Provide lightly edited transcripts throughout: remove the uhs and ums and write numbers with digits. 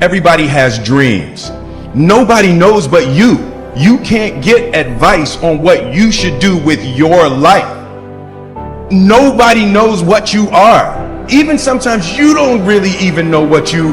Everybody has dreams. Nobody knows but you. You can't get advice on what you should do with your life. Nobody knows what you are. Even sometimes you don't really even know what you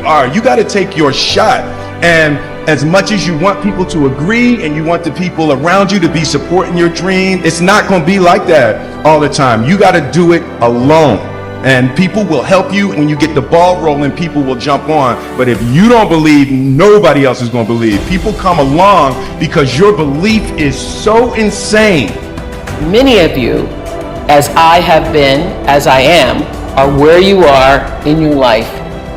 are. You got to take your shot. And as much as you want people to agree and you want the people around you to be supporting your dream, it's not going to be like that all the time. You got to do it alone. And people will help you. When you get the ball rolling, people will jump on. But if you don't believe, nobody else is going to believe. People come along because your belief is so insane. Many of you, as I have been, as I am, are where you are in your life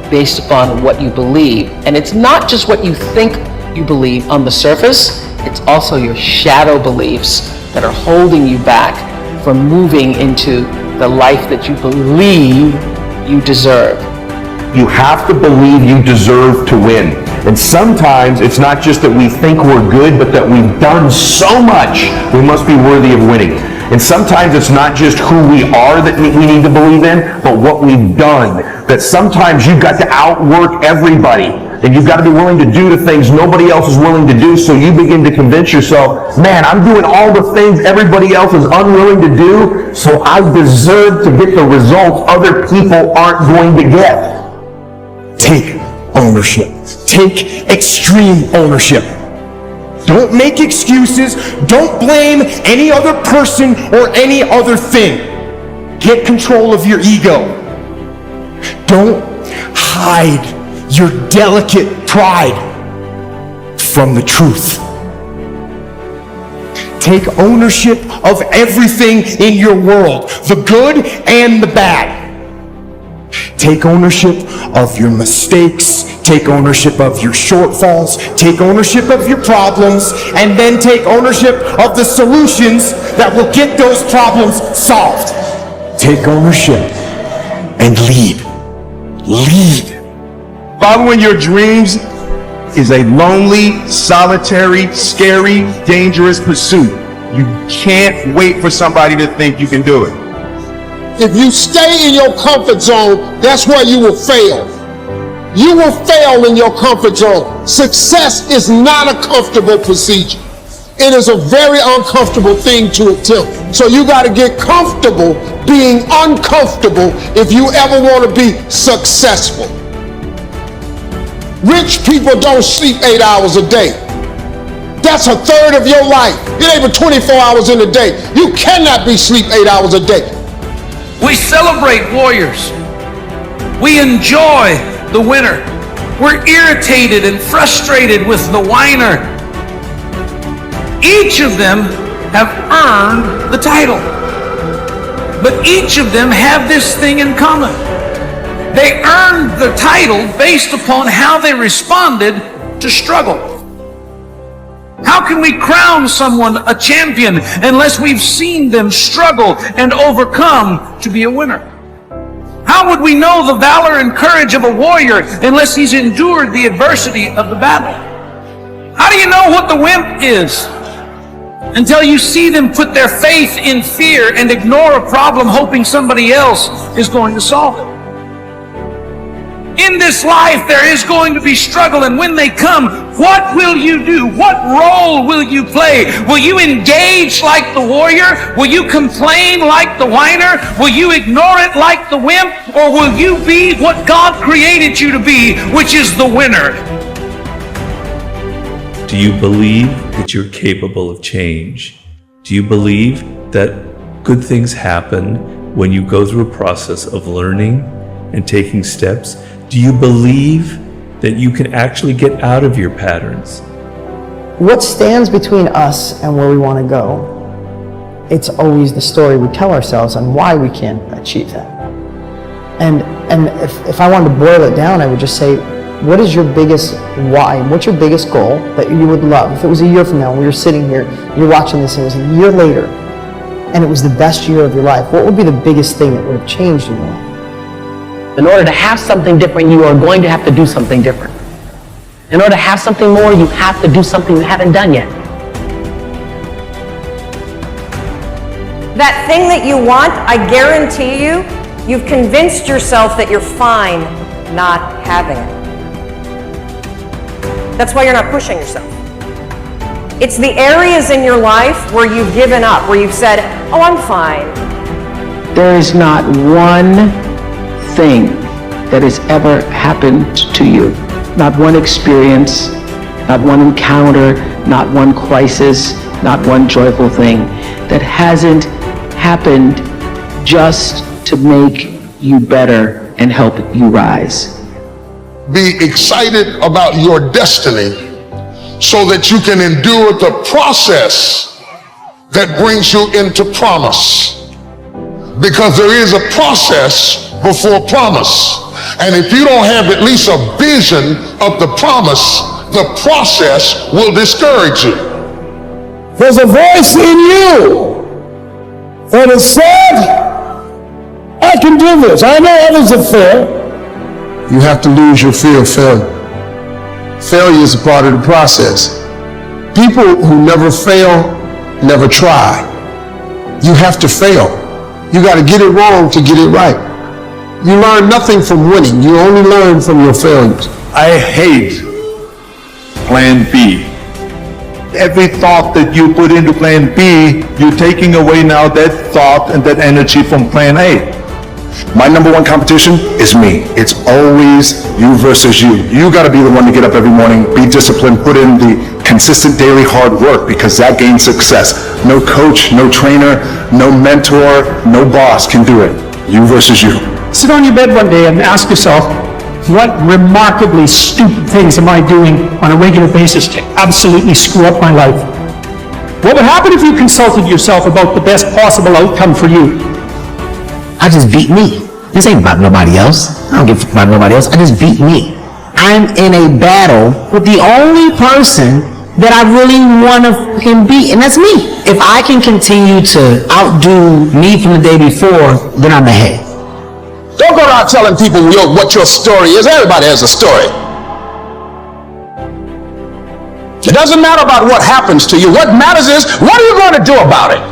based upon what you believe. And it's not just what you think you believe on the surface, it's also your shadow beliefs that are holding you back from moving into the life that you believe you deserve. You have to believe you deserve to win. And sometimes it's not just that we think we're good, but that we've done so much, we must be worthy of winning. And sometimes it's not just who we are that we need to believe in, but what we've done. That sometimes you've got to outwork everybody. And you've got to be willing to do the things nobody else is willing to do, so you begin to convince yourself, man, I'm doing all the things everybody else is unwilling to do, so I deserve to get the results other people aren't going to get. Take ownership. Take extreme ownership. Don't make excuses. Don't blame any other person or any other thing. Get control of your ego. Don't hide your delicate pride from the truth. Take ownership of everything in your world, the good and the bad. Take ownership of your mistakes, take ownership of your shortfalls, take ownership of your problems, and then take ownership of the solutions that will get those problems solved. Take ownership and lead. Lead. Following your dreams is a lonely, solitary, scary, dangerous pursuit. You can't wait for somebody to think you can do it. If you stay in your comfort zone, that's where you will fail. You will fail in your comfort zone. Success is not a comfortable procedure. It is a very uncomfortable thing to attempt. So you got to get comfortable being uncomfortable if you ever want to be successful. Rich people don't sleep 8 hours a day. That's a third of your life. It ain't but 24 hours in a day. You cannot be asleep 8 hours a day. We celebrate warriors. We enjoy the winner. We're irritated and frustrated with the whiner. Each of them have earned the title. But each of them have this thing in common. They earned the title based upon how they responded to struggle. How can we crown someone a champion unless we've seen them struggle and overcome to be a winner? How would we know the valor and courage of a warrior unless he's endured the adversity of the battle? How do you know what the wimp is until you see them put their faith in fear and ignore a problem hoping somebody else is going to solve it? In this life, there is going to be struggle, and when they come, what will you do? What role will you play? Will you engage like the warrior? Will you complain like the whiner? Will you ignore it like the wimp? Or will you be what God created you to be, which is the winner? Do you believe that you're capable of change? Do you believe that good things happen when you go through a process of learning and taking steps? Do you believe that you can actually get out of your patterns? What stands between us and where we want to go? It's always the story we tell ourselves on why we can't achieve that. And if I wanted to boil it down, I would just say, what is your biggest why? What's your biggest goal that you would love? If it was a year from now, we were sitting here, you're watching this, and it was a year later, and it was the best year of your life, what would be the biggest thing that would have changed in your life? In order to have something different, you are going to have to do something different. In order to have something more, you have to do something you haven't done yet. That thing that you want, I guarantee you, you've convinced yourself that you're fine not having it. That's why you're not pushing yourself. It's the areas in your life where you've given up, where you've said, oh, I'm fine. There is not one thing that has ever happened to you, not one experience, not one encounter, not one crisis, not one joyful thing that hasn't happened just to make you better and help you rise. Be excited about your destiny so that you can endure the process that brings you into promise. Because there is a process before promise. And if you don't have at least a vision of the promise, the process will discourage you. There's a voice in you that has said, I can do this. I know others have failed. You have to lose your fear of failure. Failure is a part of the process. People who never fail, never try. You have to fail. You got to get it wrong to get it right. You learn nothing from winning. You only learn from your failures. I hate plan B. Every thought that you put into plan B, you're taking away now that thought and that energy from plan A. My number one competition is me. It's always you versus you. You got to be the one to get up every morning, be disciplined, put in the consistent daily hard work, because that gains success. No coach, no trainer, no mentor, no boss can do it. You versus you. Sit on your bed one day and ask yourself, what remarkably stupid things am I doing on a regular basis to absolutely screw up my life? What would happen if you consulted yourself about the best possible outcome for you? I just beat me. This ain't about nobody else. I don't give a fuck about nobody else. I just beat me. I'm in a battle with the only person that I really want to fucking beat, and that's me. If I can continue to outdo me from the day before, then I'm ahead. Don't go around telling people what your story is. Everybody has a story. It doesn't matter about what happens to you. What matters is, what are you going to do about it?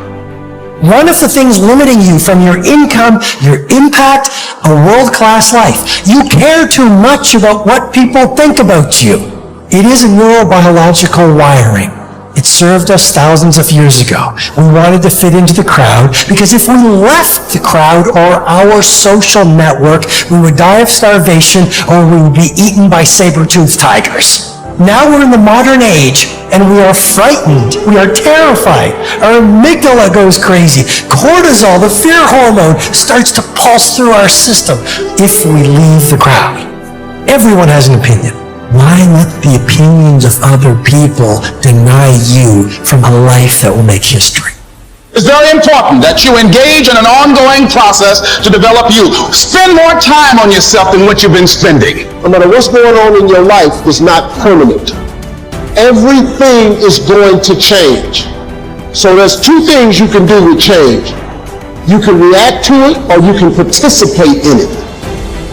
One of the things limiting you from your income, your impact, a world-class life. You care too much about what people think about you. It is a neurobiological wiring. It served us thousands of years ago. We wanted to fit into the crowd because if we left the crowd or our social network, we would die of starvation or we would be eaten by saber-toothed tigers. Now we're in the modern age and we are frightened. We are terrified. Our amygdala goes crazy. Cortisol, the fear hormone, starts to pulse through our system if we leave the crowd. Everyone has an opinion. Why let the opinions of other people deny you from a life that will make history? It's very important that you engage in an ongoing process to develop you. Spend more time on yourself than what you've been spending. No matter what's going on in your life is not permanent. Everything is going to change. So there's two things you can do with change. You can react to it or you can participate in it.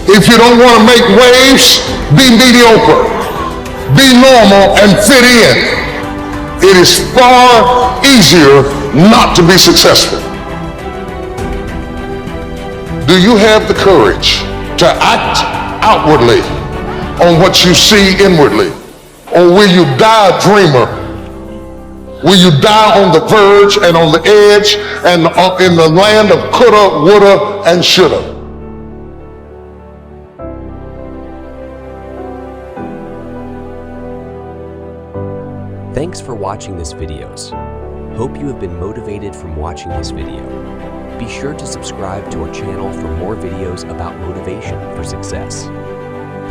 If you don't want to make waves, be mediocre. Be normal and fit in. It is far easier not to be successful. Do you have the courage to act outwardly on what you see inwardly? Or will you die a dreamer? Will you die on the verge and on the edge and in the land of coulda, woulda, and shoulda? Thanks for watching this videos. Hope you have been motivated from watching this video. Be sure to subscribe to our channel for more videos about motivation for success.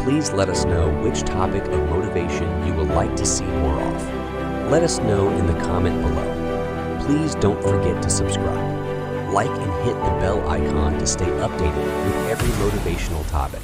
Please let us know which topic of motivation you would like to see more of. Let us know in the comment below. Please don't forget to subscribe. Like and hit the bell icon to stay updated with every motivational topic.